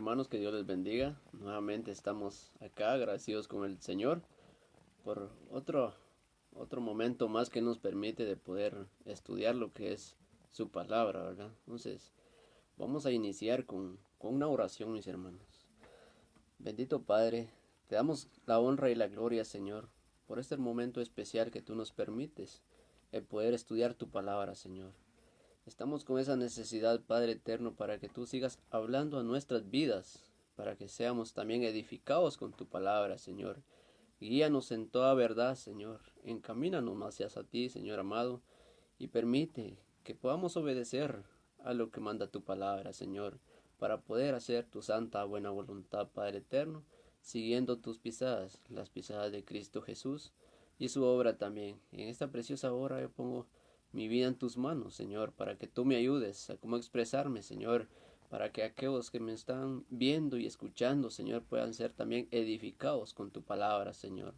hermanos, que Dios les bendiga. Nuevamente estamos acá agradecidos con el Señor por otro momento más que nos permite de poder estudiar lo que es su palabra, ¿verdad? Entonces, vamos a iniciar con una oración, mis hermanos. Bendito Padre, te damos la honra y la gloria, Señor, por este momento especial que tú nos permites, el poder estudiar tu palabra, Señor. Estamos con esa necesidad, Padre eterno, para que tú sigas hablando a nuestras vidas, para que seamos también edificados con tu palabra, Señor. Guíanos en toda verdad, Señor. Encamínanos hacia ti, Señor amado, y permite que podamos obedecer a lo que manda tu palabra, Señor, para poder hacer tu santa buena voluntad, Padre eterno, siguiendo tus pisadas, las pisadas de Cristo Jesús y su obra también. En esta preciosa hora yo pongo mi vida en tus manos, Señor, para que tú me ayudes a cómo expresarme, Señor, para que aquellos que me están viendo y escuchando, Señor, puedan ser también edificados con tu palabra, Señor,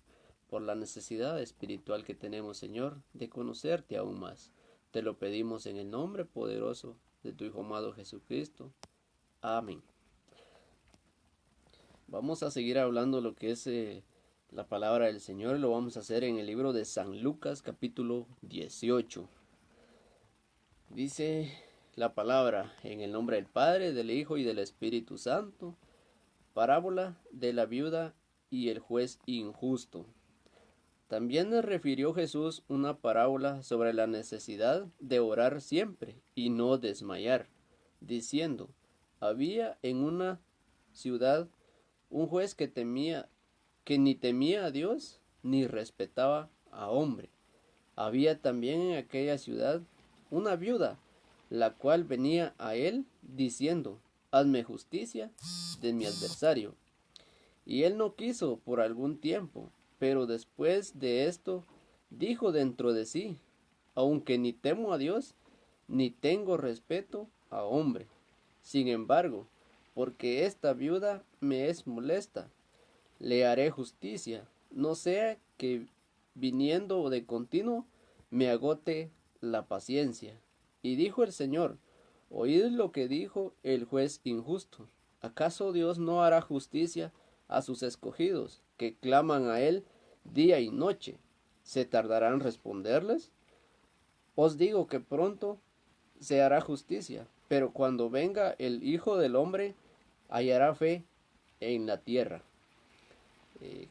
por la necesidad espiritual que tenemos, Señor, de conocerte aún más. Te lo pedimos en el nombre poderoso de tu Hijo amado Jesucristo. Amén. Vamos a seguir hablando lo que es la palabra del Señor. Lo vamos a hacer en el libro de San Lucas, capítulo 18. Dice la palabra: en el nombre del Padre, del Hijo y del Espíritu Santo. Parábola de la viuda y el juez injusto. También nos refirió Jesús una parábola sobre la necesidad de orar siempre y no desmayar, diciendo: había en una ciudad un juez que ni temía a Dios ni respetaba a hombre. Había también en aquella ciudad una viuda, la cual venía a él diciendo: hazme justicia de mi adversario. Y él no quiso por algún tiempo, pero después de esto dijo dentro de sí: aunque ni temo a Dios, ni tengo respeto a hombre. Sin embargo, porque esta viuda me es molesta, le haré justicia, no sea que viniendo de continuo me agote la paciencia. Y dijo el Señor: oíd lo que dijo el juez injusto. ¿Acaso Dios no hará justicia a sus escogidos, que claman a él día y noche? ¿Se tardará en responderles? Os digo que pronto se hará justicia, pero cuando venga el Hijo del Hombre, hallará fe en la tierra. Eh,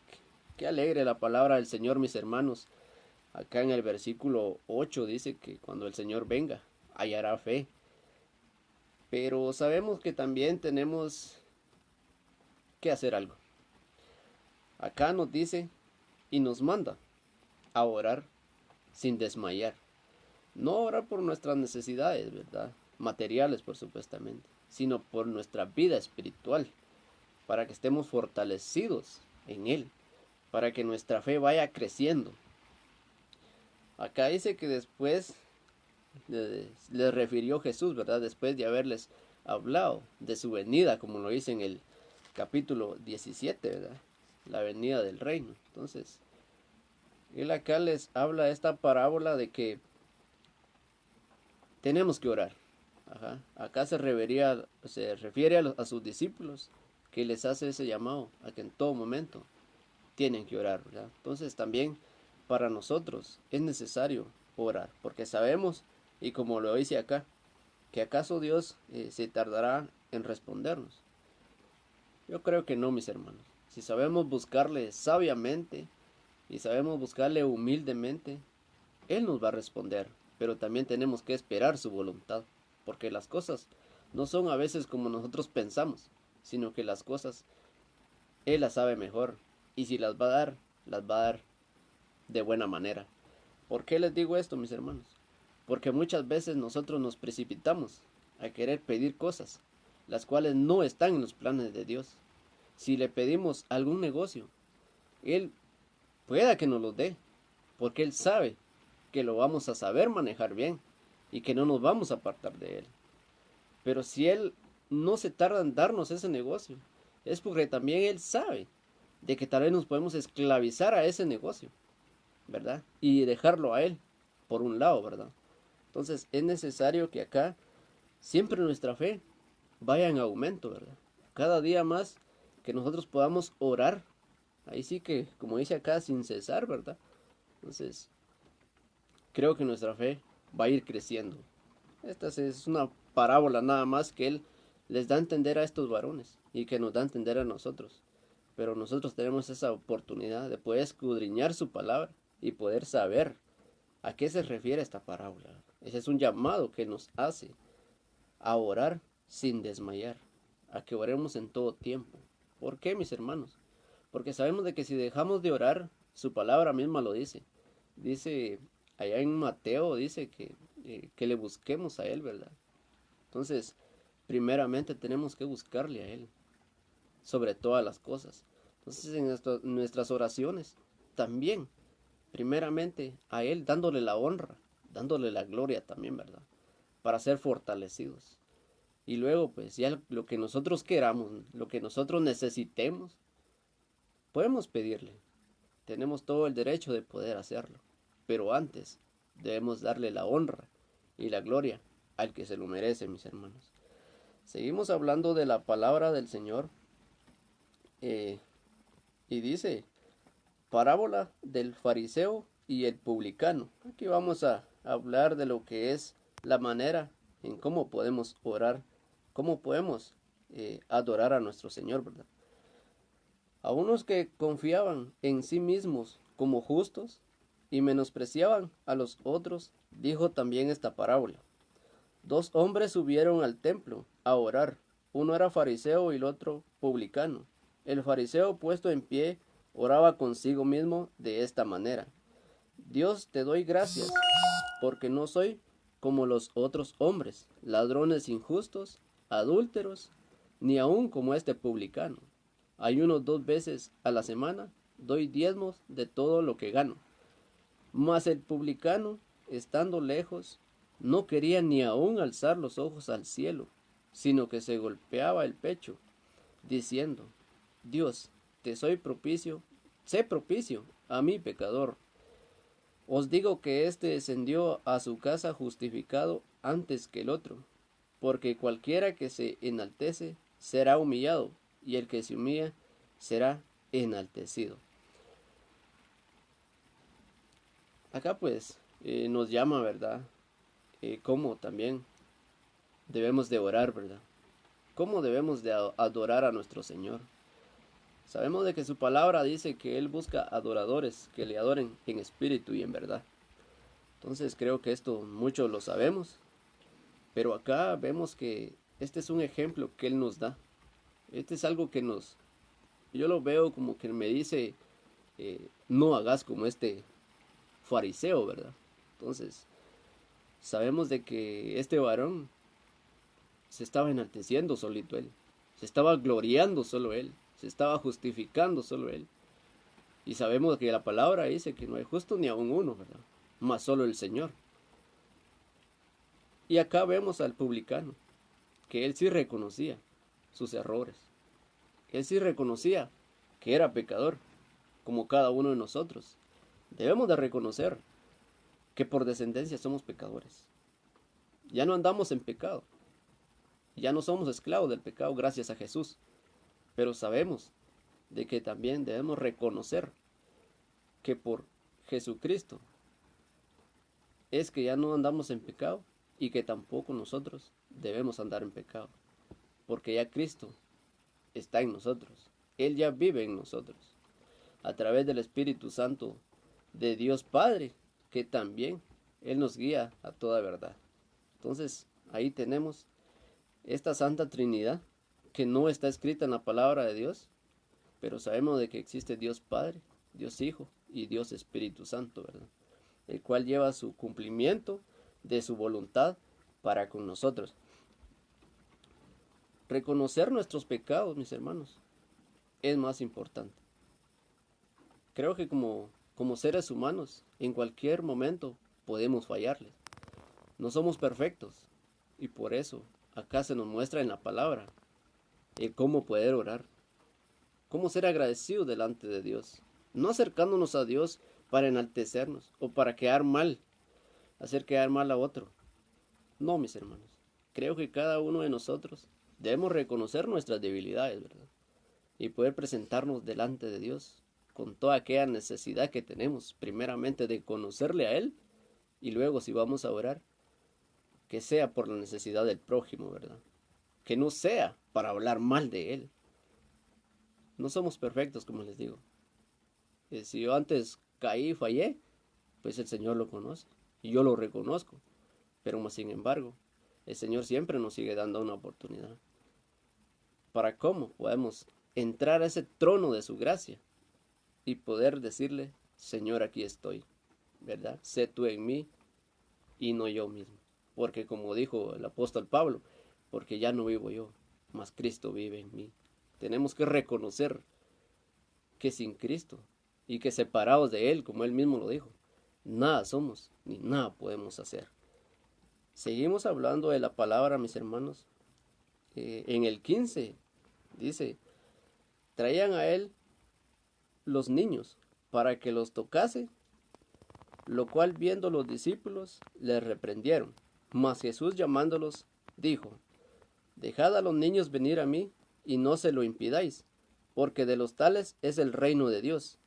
qué alegre la palabra del Señor, mis hermanos. Acá en el versículo 8 dice que cuando el Señor venga, hallará fe. Pero sabemos que también tenemos que hacer algo. Acá nos dice y nos manda a orar sin desmayar. No orar por nuestras necesidades, ¿verdad? Materiales, por supuestamente, sino por nuestra vida espiritual, para que estemos fortalecidos en Él, para que nuestra fe vaya creciendo. Acá dice que después les refirió Jesús, ¿verdad? Después de haberles hablado de su venida, como lo dice en el capítulo 17, ¿verdad? La venida del reino. Entonces, él acá les habla esta parábola de que tenemos que orar. Ajá. Acá se refiere a sus discípulos, que les hace ese llamado a que en todo momento tienen que orar, ¿verdad? Entonces también para nosotros es necesario orar, porque sabemos, y como lo dice acá, que acaso Dios se tardará en respondernos. Yo creo que no, mis hermanos. Si sabemos buscarle sabiamente y sabemos buscarle humildemente, Él nos va a responder, pero también tenemos que esperar su voluntad, porque las cosas no son a veces como nosotros pensamos, sino que las cosas Él las sabe mejor, y si las va a dar de buena manera. ¿Por qué les digo esto, mis hermanos? Porque muchas veces nosotros nos precipitamos a querer pedir cosas, las cuales no están en los planes de Dios. Si le pedimos algún negocio, Él pueda que nos lo dé, porque Él sabe que lo vamos a saber manejar bien y que no nos vamos a apartar de Él. Pero si Él no se tarda en darnos ese negocio, es porque también Él sabe de que tal vez nos podemos esclavizar a ese negocio, ¿verdad? Y dejarlo a Él, por un lado, ¿verdad? Entonces es necesario que acá siempre nuestra fe vaya en aumento, ¿verdad? cada día más que nosotros podamos orar. Ahí sí que, como dice acá, sin cesar, ¿verdad? Entonces, creo que nuestra fe va a ir creciendo. Esta es una parábola nada más que él les da a entender a estos varones y que nos da a entender a nosotros. Pero nosotros tenemos esa oportunidad de poder escudriñar su palabra y poder saber a qué se refiere esta parábola. Ese es un llamado que nos hace a orar sin desmayar, a que oremos en todo tiempo. ¿Por qué, mis hermanos? Porque sabemos de que si dejamos de orar, su palabra misma lo dice. Dice, allá en Mateo, dice que le busquemos a Él, ¿verdad? Entonces, primeramente tenemos que buscarle a Él, sobre todas las cosas. Entonces, en nuestras oraciones, también, primeramente, a Él dándole la honra, dándole la gloria también, ¿verdad? Para ser fortalecidos. Y luego, pues, ya lo que nosotros queramos, lo que nosotros necesitemos, podemos pedirle. Tenemos todo el derecho de poder hacerlo. Pero antes, debemos darle la honra y la gloria al que se lo merece, mis hermanos. Seguimos hablando de la palabra del Señor. Y dice, parábola del fariseo y el publicano. Aquí vamos a hablar de lo que es la manera en cómo podemos orar, cómo podemos adorar a nuestro Señor, ¿verdad? A unos que confiaban en sí mismos como justos y menospreciaban a los otros, dijo también esta parábola. Dos hombres subieron al templo a orar. Uno era fariseo y el otro publicano. El fariseo, puesto en pie, oraba consigo mismo de esta manera. Dios, te doy gracias, porque no soy como los otros hombres, ladrones injustos, adúlteros, ni aun como este publicano. Ayuno 2 veces a la semana, doy diezmos de todo lo que gano. Mas el publicano, estando lejos, no quería ni aun alzar los ojos al cielo, sino que se golpeaba el pecho, diciendo, Dios, te soy propicio, sé propicio a mí pecador. Os digo que éste descendió a su casa justificado antes que el otro, porque cualquiera que se enaltece será humillado, y el que se humilla será enaltecido. Acá pues nos llama, ¿verdad? Cómo también debemos de orar, ¿verdad? Cómo debemos de adorar a nuestro Señor. Sabemos de que su palabra dice que Él busca adoradores que le adoren en espíritu y en verdad. Entonces creo que esto muchos lo sabemos, pero acá vemos que este es un ejemplo que Él nos da. Este es algo que yo lo veo como que me dice, no hagas como este fariseo, ¿verdad? Entonces, sabemos de que este varón se estaba enalteciendo solito él, se estaba gloriando solo él, se estaba justificando solo él. Y sabemos que la palabra dice que no hay justo ni aun uno, ¿verdad? Más solo el Señor. Y acá vemos al publicano, que él sí reconocía sus errores. Él sí reconocía que era pecador, como cada uno de nosotros. Debemos de reconocer que por descendencia somos pecadores. Ya no andamos en pecado. Ya no somos esclavos del pecado gracias a Jesús. Pero sabemos de que también debemos reconocer que por Jesucristo es que ya no andamos en pecado y que tampoco nosotros debemos andar en pecado. Porque ya Cristo está en nosotros. Él ya vive en nosotros. A través del Espíritu Santo de Dios Padre, que también Él nos guía a toda verdad. Entonces, ahí tenemos esta Santa Trinidad que no está escrita en la palabra de Dios, pero sabemos de que existe Dios Padre, Dios Hijo y Dios Espíritu Santo, ¿verdad? El cual lleva su cumplimiento de su voluntad para con nosotros. Reconocer nuestros pecados, mis hermanos, es más importante. Creo que como seres humanos, en cualquier momento podemos fallarles. No somos perfectos y por eso acá se nos muestra en la palabra el cómo poder orar, cómo ser agradecidos delante de Dios, no acercándonos a Dios para enaltecernos o para quedar mal, hacer quedar mal a otro. No, mis hermanos, creo que cada uno de nosotros Debemos reconocer nuestras debilidades, ¿verdad? Y poder presentarnos delante de Dios con toda aquella necesidad que tenemos, primeramente de conocerle a Él, y luego si vamos a orar, que sea por la necesidad del prójimo, ¿verdad? Que no sea para hablar mal de Él. No somos perfectos, como les digo. Si yo antes caí y fallé, pues el Señor lo conoce y yo lo reconozco. Pero más sin embargo, el Señor siempre nos sigue dando una oportunidad. ¿Para cómo podemos entrar a ese trono de su gracia y poder decirle, Señor, aquí estoy, ¿verdad? Sé tú en mí y no yo mismo. Porque como dijo el apóstol Pablo, porque ya no vivo yo, mas Cristo vive en mí. Tenemos que reconocer que sin Cristo y que separados de Él, como Él mismo lo dijo, nada somos ni nada podemos hacer. Seguimos hablando de la palabra, mis hermanos. En el 15 dice, traían a Él los niños para que los tocase, lo cual viendo los discípulos les reprendieron. Mas Jesús llamándolos dijo, dejad a los niños venir a mí y no se lo impidáis, porque de los tales es el reino de Dios.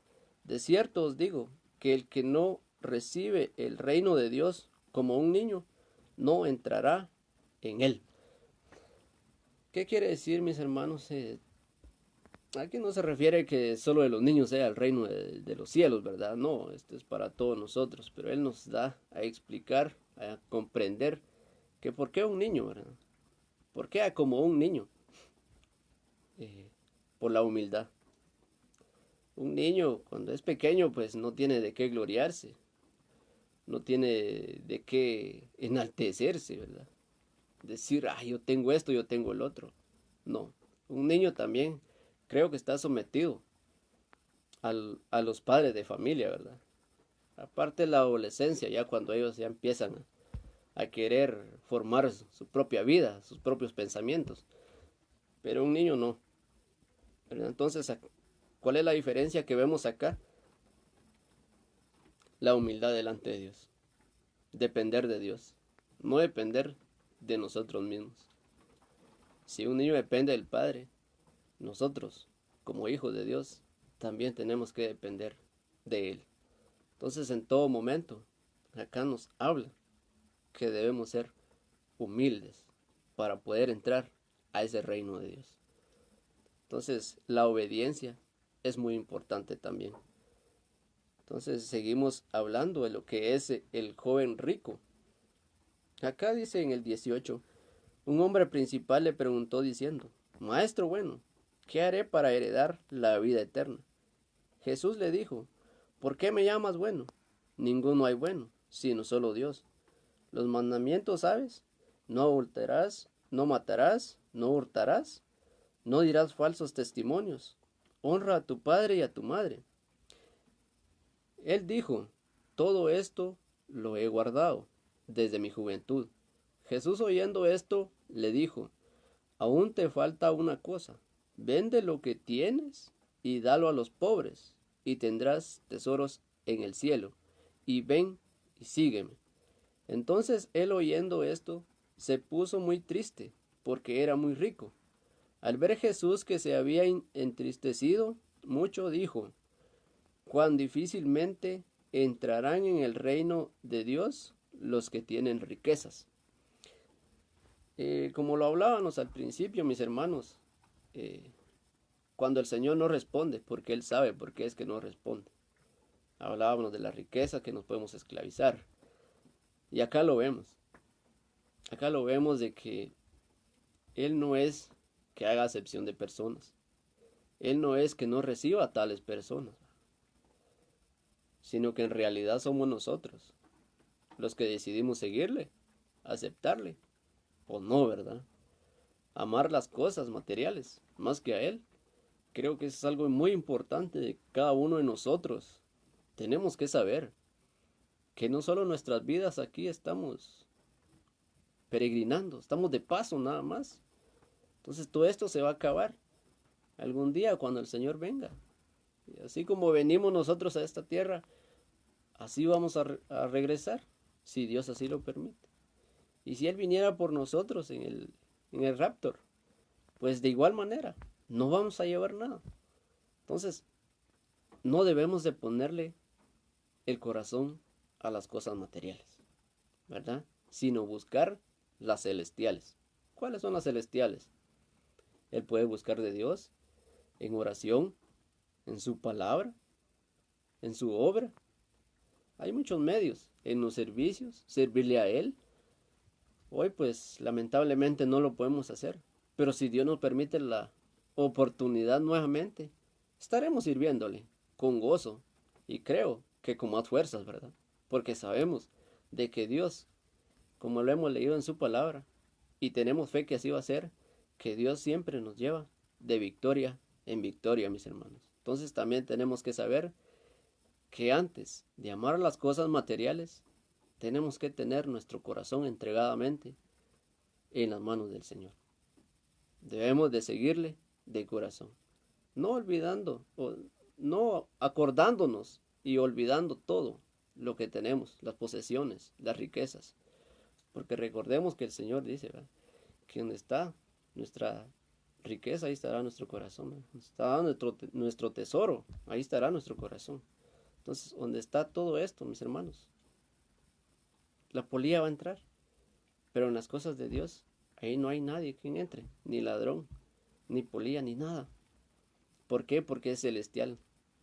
De cierto os digo que el que no recibe el reino de Dios como un niño, no entrará en él. ¿Qué quiere decir, mis hermanos? Aquí no se refiere que solo de los niños sea el reino de los cielos, ¿verdad? No, esto es para todos nosotros, pero Él nos da a explicar, a comprender que por qué un niño, ¿verdad? ¿Por qué como un niño? Por la humildad. Un niño cuando es pequeño pues no tiene de qué gloriarse, no tiene de qué enaltecerse, ¿verdad? Decir, yo tengo esto, yo tengo el otro. No, un niño también creo que está sometido a los padres de familia, ¿verdad? Aparte de la adolescencia, ya cuando ellos ya empiezan a querer formar su propia vida, sus propios pensamientos. Pero un niño no, ¿verdad? Entonces, ¿cuál es la diferencia que vemos acá? La humildad delante de Dios. Depender de Dios. No depender de nosotros mismos. Si un niño depende del Padre, nosotros, como hijos de Dios, también tenemos que depender de Él. Entonces, en todo momento, acá nos habla que debemos ser humildes para poder entrar a ese reino de Dios. Entonces, la obediencia es muy importante también. Entonces, seguimos hablando de lo que es el joven rico. Acá dice en el 18, un hombre principal le preguntó diciendo, Maestro bueno, ¿qué haré para heredar la vida eterna? Jesús le dijo, ¿por qué me llamas bueno? Ninguno hay bueno, sino solo Dios. Los mandamientos, ¿sabes? No adulterarás, no matarás, no hurtarás, no dirás falsos testimonios, honra a tu padre y a tu madre. Él dijo, todo esto lo he guardado desde mi juventud. Jesús oyendo esto, le dijo, aún te falta una cosa, vende lo que tienes y dalo a los pobres, y tendrás tesoros en el cielo, y ven y sígueme. Entonces él oyendo esto, se puso muy triste, porque era muy rico. Al ver Jesús que se había entristecido mucho, dijo, cuán difícilmente entrarán en el reino de Dios los que tienen riquezas. Como lo hablábamos al principio, mis hermanos, cuando el Señor no responde, porque Él sabe por qué es que no responde. Hablábamos de la riqueza que nos podemos esclavizar. Y acá lo vemos. Acá lo vemos de que Él no es que haga acepción de personas. Él no es que no reciba a tales personas, sino que en realidad somos nosotros los que decidimos seguirle, aceptarle o no, ¿verdad? Amar las cosas materiales más que a Él. Creo que eso es algo muy importante de cada uno de nosotros. Tenemos que saber que no solo nuestras vidas aquí estamos peregrinando, estamos de paso nada más. Entonces todo esto se va a acabar algún día cuando el Señor venga. Y así como venimos nosotros a esta tierra, así vamos a regresar, si Dios así lo permite. Y si Él viniera por nosotros en el raptor, pues de igual manera no vamos a llevar nada. Entonces, no debemos de ponerle el corazón a las cosas materiales, ¿verdad? Sino buscar las celestiales. ¿Cuáles son las celestiales? Él puede buscar de Dios en oración, en su palabra, en su obra. Hay muchos medios, en los servicios, servirle a Él. Hoy pues lamentablemente no lo podemos hacer, pero si Dios nos permite la oportunidad nuevamente, estaremos sirviéndole con gozo y creo que con más fuerzas, ¿verdad? Porque sabemos de que Dios, como lo hemos leído en su palabra, y tenemos fe que así va a ser, que Dios siempre nos lleva de victoria en victoria, mis hermanos. Entonces también tenemos que saber que antes de amar las cosas materiales, tenemos que tener nuestro corazón entregadamente en las manos del Señor. Debemos de seguirle de corazón, no olvidando, o no acordándonos y olvidando todo lo que tenemos, las posesiones, las riquezas. Porque recordemos que el Señor dice, ¿verdad?, que donde está nuestra riqueza, ahí estará nuestro corazón. Donde está nuestro tesoro, ahí estará nuestro corazón. Entonces, donde está todo esto, mis hermanos, la polilla va a entrar. Pero en las cosas de Dios, ahí no hay nadie quien entre, ni ladrón, ni polilla, ni nada. ¿Por qué? Porque es celestial.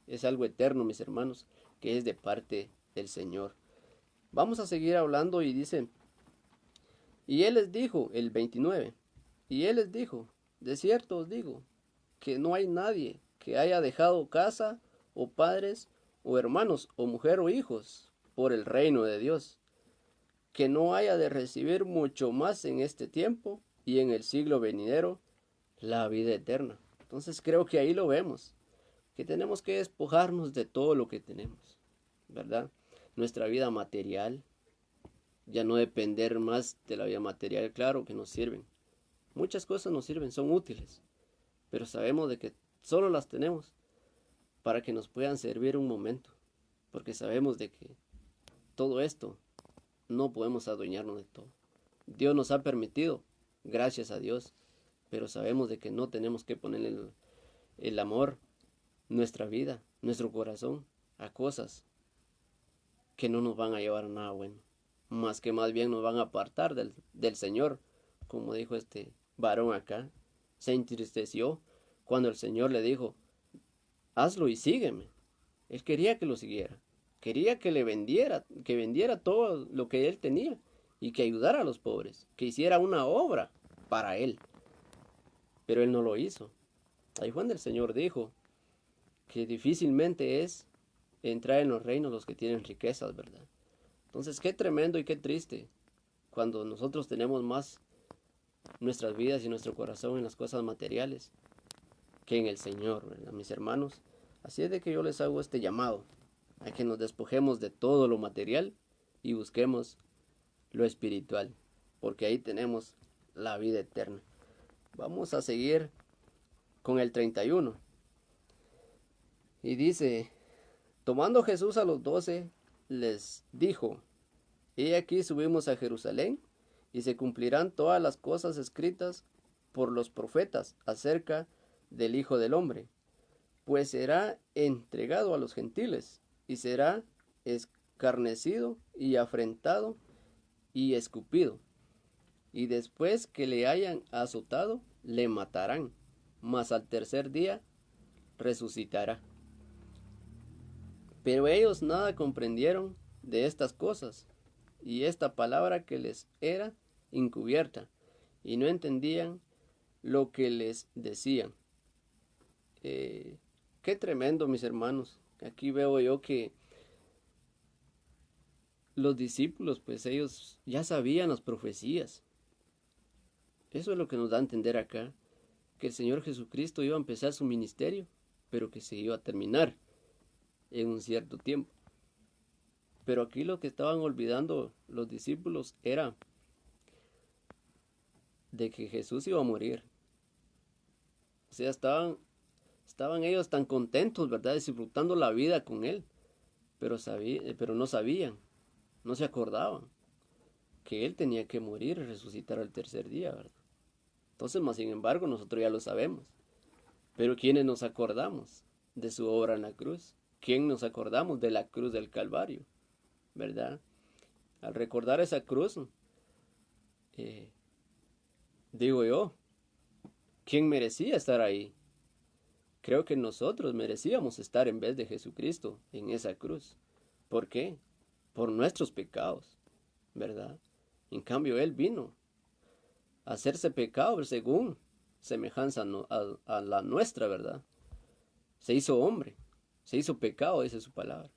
Es algo eterno, mis hermanos, que es de parte del Señor. Vamos a seguir hablando y dice, y Él les dijo, el 29, y Él les dijo, de cierto os digo, que no hay nadie que haya dejado casa, o padres, o hermanos, o mujer, o hijos, por el reino de Dios, que no haya de recibir mucho más en este tiempo y en el siglo venidero la vida eterna. Entonces creo que ahí lo vemos, que tenemos que despojarnos de todo lo que tenemos, ¿verdad? Nuestra vida material, ya no depender más de la vida material, claro que nos sirven. Muchas cosas nos sirven, son útiles, pero sabemos de que solo las tenemos para que nos puedan servir un momento, porque sabemos de que todo esto no podemos adueñarnos de todo. Dios nos ha permitido, gracias a Dios, pero sabemos de que no tenemos que ponerle el amor, nuestra vida, nuestro corazón a cosas que no nos van a llevar a nada bueno, más que más bien nos van a apartar del Señor, como dijo este varón acá. Se entristeció cuando el Señor le dijo, hazlo y sígueme. Él quería que lo siguiera, quería que que vendiera todo lo que él tenía y que ayudara a los pobres, que hiciera una obra para él. Pero él no lo hizo. Ahí fue donde el Señor dijo que difícilmente es entrar en los reinos los que tienen riquezas, ¿verdad? Entonces, qué tremendo y qué triste cuando nosotros tenemos más nuestras vidas y nuestro corazón en las cosas materiales que en el Señor, ¿verdad, mis hermanos? Así es de que yo les hago este llamado a que nos despojemos de todo lo material y busquemos lo espiritual, porque ahí tenemos la vida eterna. Vamos a seguir con el 31. Y dice, tomando Jesús a los 12, les dijo, he aquí subimos a Jerusalén, y se cumplirán todas las cosas escritas por los profetas acerca del Hijo del Hombre, pues será entregado a los gentiles, y será escarnecido y afrentado y escupido, y después que le hayan azotado, le matarán, mas al tercer día resucitará. Pero ellos nada comprendieron de estas cosas, y esta palabra que les era encubierta, y no entendían lo que les decían. Qué tremendo, mis hermanos. Aquí veo yo que los discípulos, pues ellos ya sabían las profecías. Eso es lo que nos da a entender acá, que el Señor Jesucristo iba a empezar su ministerio, pero que se iba a terminar en un cierto tiempo. Pero aquí lo que estaban olvidando los discípulos era de que Jesús iba a morir. O sea, estaban ellos tan contentos, ¿verdad?, disfrutando la vida con Él, pero no sabían, no se acordaban que Él tenía que morir y resucitar al tercer día, ¿verdad? Entonces, más sin embargo, nosotros ya lo sabemos. Pero ¿quiénes nos acordamos de su obra en la cruz? ¿Quién nos acordamos de la cruz del Calvario? ¿Verdad? Al recordar esa cruz, eh, digo yo, ¿quién merecía estar ahí? Creo que nosotros merecíamos estar en vez de Jesucristo en esa cruz. ¿Por qué? Por nuestros pecados, ¿verdad? En cambio, Él vino a hacerse pecado según semejanza a la nuestra, ¿verdad? Se hizo hombre, se hizo pecado, dice su palabra.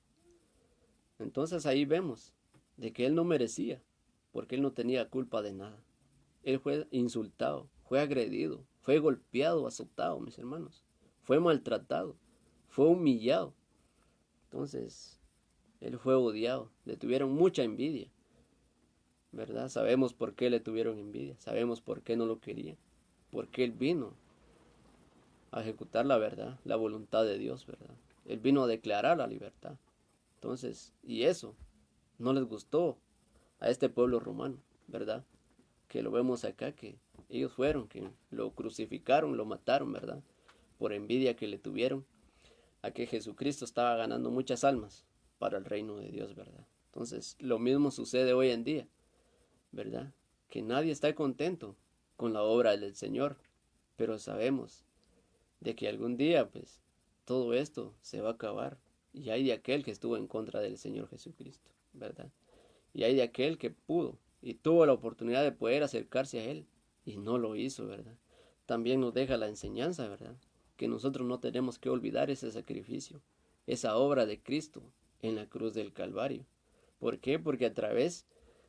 Entonces ahí vemos de que Él no merecía, porque Él no tenía culpa de nada. Él fue insultado, fue agredido, fue golpeado, azotado, mis hermanos. Fue maltratado, fue humillado. Entonces, Él fue odiado, le tuvieron mucha envidia, ¿verdad? Sabemos por qué le tuvieron envidia, sabemos por qué no lo querían, porque Él vino a ejecutar la verdad, la voluntad de Dios, ¿verdad? Él vino a declarar la libertad. Entonces, y eso no les gustó a este pueblo romano, ¿verdad? Que lo vemos acá, que ellos fueron, que lo crucificaron, lo mataron, ¿verdad? Por envidia que le tuvieron a que Jesucristo estaba ganando muchas almas para el reino de Dios, ¿verdad? Entonces, lo mismo sucede hoy en día, ¿verdad? Que nadie está contento con la obra del Señor, pero sabemos de que algún día, pues, todo esto se va a acabar. Y hay de aquel que estuvo en contra del Señor Jesucristo, ¿verdad? Y hay de aquel que pudo y tuvo la oportunidad de poder acercarse a Él y no lo hizo, ¿verdad? También nos deja la enseñanza, ¿verdad? Que nosotros no tenemos que olvidar ese sacrificio, esa obra de Cristo en la cruz del Calvario. ¿Por qué? Porque a través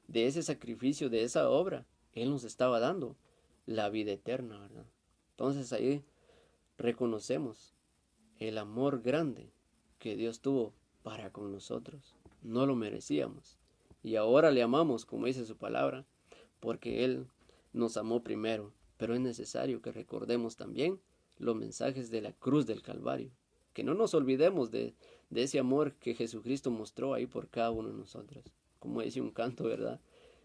de ese sacrificio, de esa obra, Él nos estaba dando la vida eterna, ¿verdad? Entonces ahí reconocemos el amor grande que Dios tuvo para con nosotros. No lo merecíamos. Y ahora le amamos, como dice su palabra, porque Él nos amó primero. Pero es necesario que recordemos también los mensajes de la cruz del Calvario. Que no nos olvidemos de ese amor que Jesucristo mostró ahí por cada uno de nosotros. Como dice un canto, ¿verdad?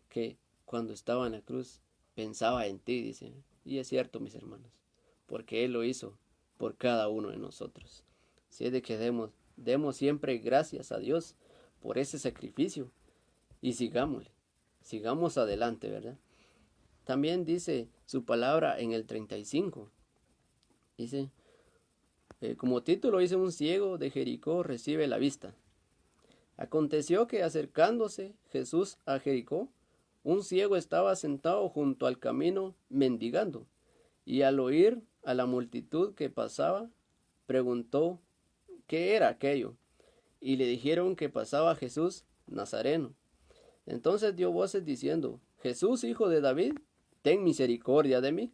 Que cuando estaba en la cruz pensaba en ti, dice. Y es cierto, mis hermanos, porque Él lo hizo por cada uno de nosotros. Si es de que demos siempre gracias a Dios por ese sacrificio y sigamos adelante, ¿verdad? También dice su palabra en el 35, dice, como título dice, un ciego de Jericó recibe la vista. Aconteció que acercándose Jesús a Jericó, un ciego estaba sentado junto al camino mendigando, y al oír a la multitud que pasaba, preguntó qué era aquello, y le dijeron que pasaba Jesús Nazareno. Entonces dio voces diciendo, Jesús, hijo de David, ten misericordia de mí.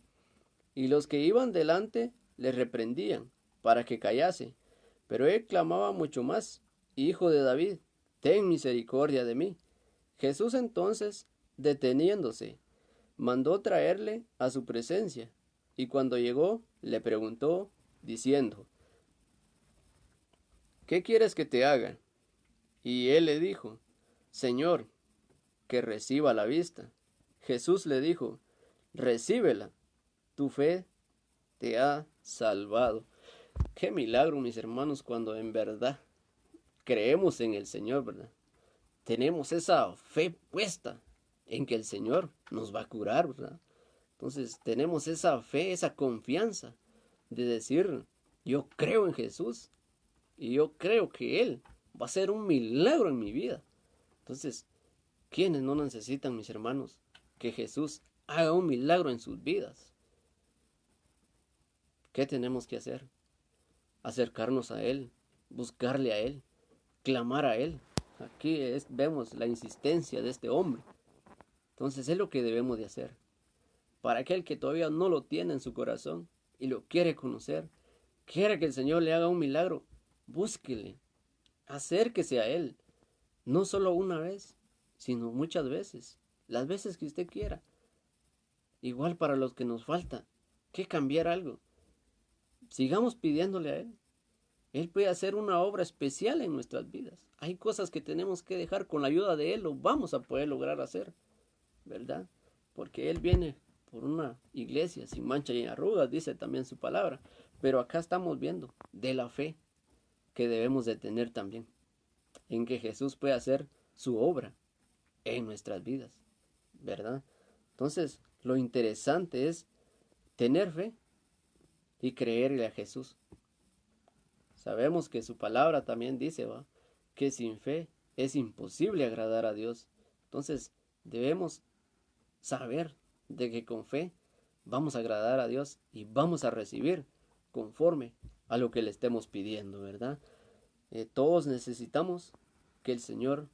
Y los que iban delante le reprendían para que callase. Pero él clamaba mucho más, Hijo de David, ten misericordia de mí. Jesús entonces, deteniéndose, mandó traerle a su presencia. Y cuando llegó, le preguntó, diciendo, ¿qué quieres que te haga? Y él le dijo, Señor, que reciba la vista. Jesús le dijo, recíbela, tu fe te ha salvado. Qué milagro, mis hermanos, cuando en verdad creemos en el Señor, ¿verdad? Tenemos esa fe puesta en que el Señor nos va a curar, ¿verdad? Entonces tenemos esa fe, esa confianza de decir, yo creo en Jesús y yo creo que Él va a hacer un milagro en mi vida. Entonces, ¿quiénes no necesitan, mis hermanos, que Jesús haga un milagro en sus vidas? ¿Qué tenemos que hacer? Acercarnos a Él, buscarle a Él, clamar a Él. Aquí vemos la insistencia de este hombre. Entonces es lo que debemos de hacer. Para aquel que todavía no lo tiene en su corazón y lo quiere conocer, quiere que el Señor le haga un milagro, búsquele, acérquese a Él, no solo una vez, sino muchas veces, las veces que usted quiera. Igual para los que nos falta que cambiar algo, sigamos pidiéndole a Él. Él puede hacer una obra especial en nuestras vidas. Hay cosas que tenemos que dejar con la ayuda de Él, lo vamos a poder lograr hacer, ¿verdad? Porque Él viene por una iglesia sin mancha y arrugas, dice también su palabra. Pero acá estamos viendo de la fe que debemos de tener también, en que Jesús puede hacer su obra en nuestras vidas, ¿verdad? Entonces, lo interesante es tener fe y creerle a Jesús. Sabemos que su palabra también dice, ¿va?, que sin fe es imposible agradar a Dios. Entonces, debemos saber de que con fe vamos a agradar a Dios y vamos a recibir conforme a lo que le estemos pidiendo, ¿verdad? Todos necesitamos que el Señor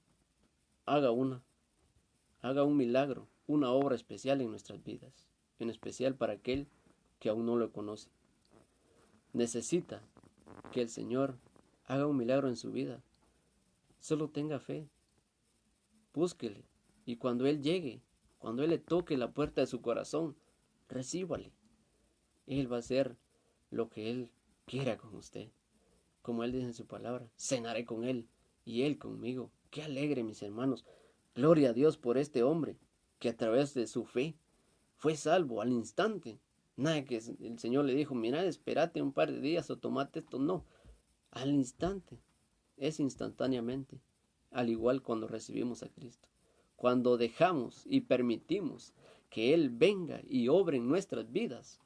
haga un milagro, una obra especial en nuestras vidas, en especial para aquel que aún no lo conoce. Necesita que el Señor haga un milagro en su vida. Solo tenga fe, búsquele, y cuando Él llegue, cuando Él le toque la puerta de su corazón, recíbale. Él va a hacer lo que Él quiera con usted. Como Él dice en su palabra, cenaré con Él y Él conmigo. Qué alegre, mis hermanos. Gloria a Dios por este hombre que a través de su fe fue salvo al instante. Nada que el Señor le dijo, mira, espérate un par de días o tomate esto. No, al instante. Es instantáneamente. Al igual cuando recibimos a Cristo. Cuando dejamos y permitimos que Él venga y obre en nuestras vidas,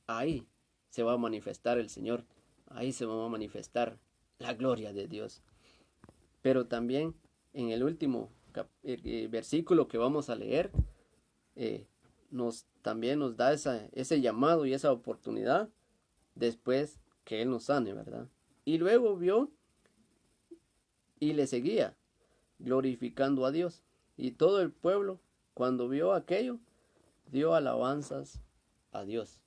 ahí se va a manifestar el Señor. Ahí se va a manifestar la gloria de Dios. Pero también en el último versículo que vamos a leer, también nos da ese llamado y esa oportunidad después que Él nos sane, ¿verdad? Y luego vio y le seguía, glorificando a Dios. Y todo el pueblo, cuando vio aquello, dio alabanzas a Dios.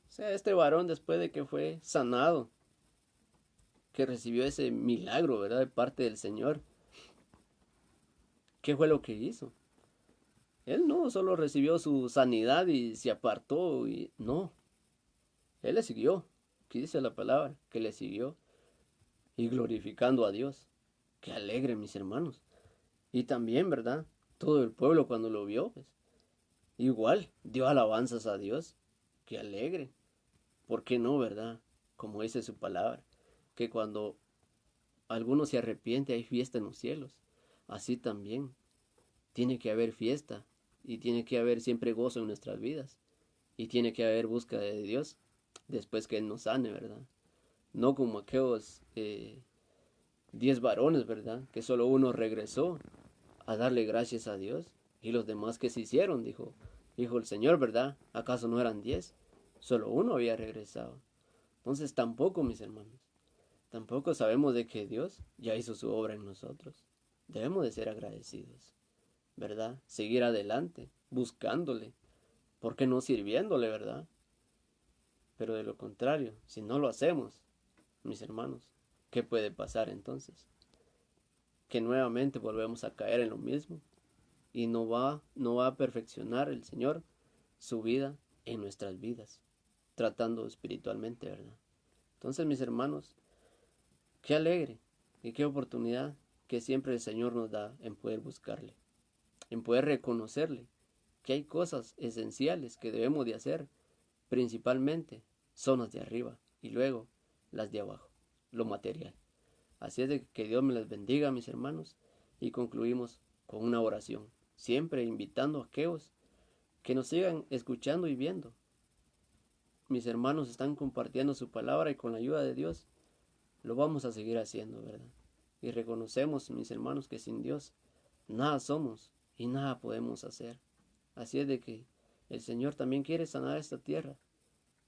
O sea, este varón, después de que fue sanado, que recibió ese milagro, ¿verdad?, de parte del Señor, ¿qué fue lo que hizo? Él no solo recibió su sanidad y se apartó, no, él le siguió. Aquí dice la palabra, que le siguió y glorificando a Dios. Qué alegre, mis hermanos. Y también, ¿verdad?, todo el pueblo cuando lo vio, pues, igual dio alabanzas a Dios. Qué alegre. ¿Por qué no, verdad? Como dice su palabra, que cuando alguno se arrepiente hay fiesta en los cielos. Así también tiene que haber fiesta y tiene que haber siempre gozo en nuestras vidas y tiene que haber búsqueda de Dios después que Él nos sane, ¿verdad? No como aquellos 10 varones, ¿verdad?, que solo uno regresó a darle gracias a Dios y los demás que se hicieron, dijo el Señor, ¿verdad? ¿Acaso no eran 10? Solo uno había regresado. Entonces tampoco, mis hermanos, tampoco sabemos de que Dios ya hizo su obra en nosotros. Debemos de ser agradecidos, ¿verdad? Seguir adelante, buscándole, ¿por qué no sirviéndole, verdad? Pero de lo contrario, si no lo hacemos, mis hermanos, ¿qué puede pasar entonces? Que nuevamente volvemos a caer en lo mismo y no va a perfeccionar el Señor su vida en nuestras vidas, tratando espiritualmente, ¿verdad? Entonces, mis hermanos, qué alegre y qué oportunidad que siempre el Señor nos da en poder buscarle, en poder reconocerle que hay cosas esenciales que debemos de hacer, principalmente son las de arriba y luego las de abajo, lo material. Así es de que Dios me les bendiga, mis hermanos, y concluimos con una oración, siempre invitando a aquellos que nos sigan escuchando y viendo. Mis hermanos están compartiendo su palabra y con la ayuda de Dios lo vamos a seguir haciendo, ¿verdad? Y reconocemos, mis hermanos, que sin Dios nada somos y nada podemos hacer. Así es de que el Señor también quiere sanar esta tierra,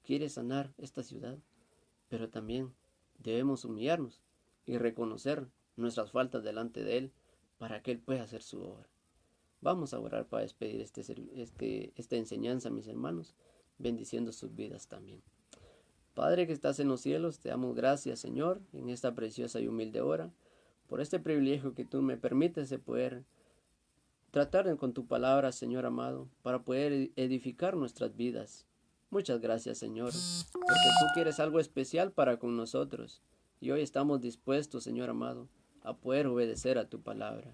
quiere sanar esta ciudad, pero también debemos humillarnos y reconocer nuestras faltas delante de Él para que Él pueda hacer su obra. Vamos a orar para despedir esta enseñanza, mis hermanos, bendiciendo sus vidas también. Padre que estás en los cielos, te damos gracias, Señor, en esta preciosa y humilde hora, por este privilegio que tú me permites de poder tratar con tu palabra, Señor amado, para poder edificar nuestras vidas. Muchas gracias, Señor, porque tú quieres algo especial para con nosotros, y hoy estamos dispuestos, Señor amado, a poder obedecer a tu palabra.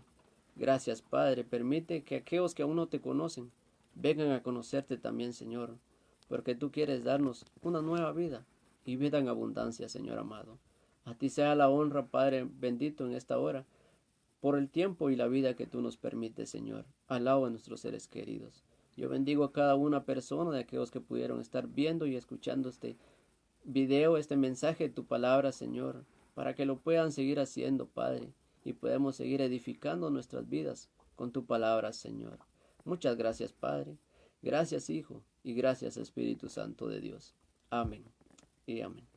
Gracias, Padre, permite que aquellos que aún no te conocen vengan a conocerte también, Señor, porque tú quieres darnos una nueva vida y vida en abundancia, Señor amado. A ti sea la honra, Padre bendito, en esta hora, por el tiempo y la vida que tú nos permites, Señor, al lado de nuestros seres queridos. Yo bendigo a cada una persona de aquellos que pudieron estar viendo y escuchando este video, este mensaje de tu palabra, Señor, para que lo puedan seguir haciendo, Padre, y podamos seguir edificando nuestras vidas con tu palabra, Señor. Muchas gracias, Padre. Gracias, Hijo, y gracias, Espíritu Santo de Dios. Amén y amén.